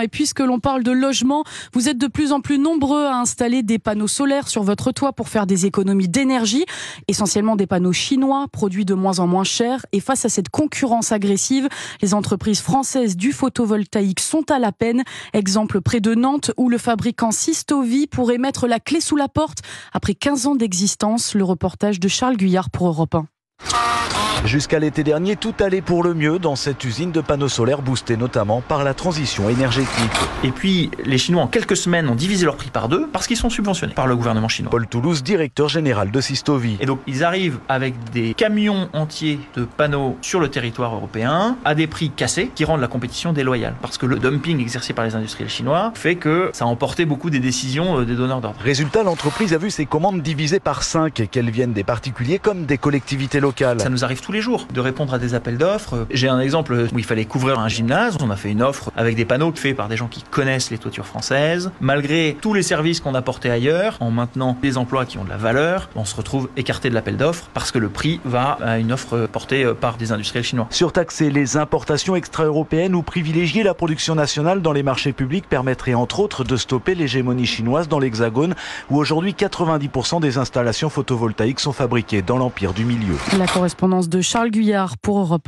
Et puisque l'on parle de logement, vous êtes de plus en plus nombreux à installer des panneaux solaires sur votre toit pour faire des économies d'énergie, essentiellement des panneaux chinois, produits de moins en moins chers. Et face à cette concurrence agressive, les entreprises françaises du photovoltaïque sont à la peine. Exemple près de Nantes, où le fabricant Systovi pourrait mettre la clé sous la porte après 15 ans d'existence. Le reportage de Charles Guyard pour Europe 1. Jusqu'à l'été dernier, tout allait pour le mieux dans cette usine de panneaux solaires boostée notamment par la transition énergétique. Et puis, les Chinois, en quelques semaines, ont divisé leur prix par deux parce qu'ils sont subventionnés par le gouvernement chinois. Paul Toulouse, directeur général de Systovi. Et donc, ils arrivent avec des camions entiers de panneaux sur le territoire européen à des prix cassés qui rendent la compétition déloyale. Parce que le dumping exercé par les industriels chinois fait que ça a emporté beaucoup des décisions des donneurs d'ordre. Résultat, l'entreprise a vu ses commandes divisées par 5 et qu'elles viennent des particuliers comme des collectivités locales. Ça nous arrive tous les jours de répondre à des appels d'offres. J'ai un exemple où il fallait couvrir un gymnase. On a fait une offre avec des panneaux faits par des gens qui connaissent les toitures françaises. Malgré tous les services qu'on apportait ailleurs, en maintenant des emplois qui ont de la valeur, on se retrouve écarté de l'appel d'offres parce que le prix va à une offre portée par des industriels chinois. Surtaxer les importations extra-européennes ou privilégier la production nationale dans les marchés publics permettrait entre autres de stopper l'hégémonie chinoise dans l'Hexagone où aujourd'hui 90% des installations photovoltaïques sont fabriquées dans l'Empire du Milieu. La correspondance de Charles Guyard pour Europe 1.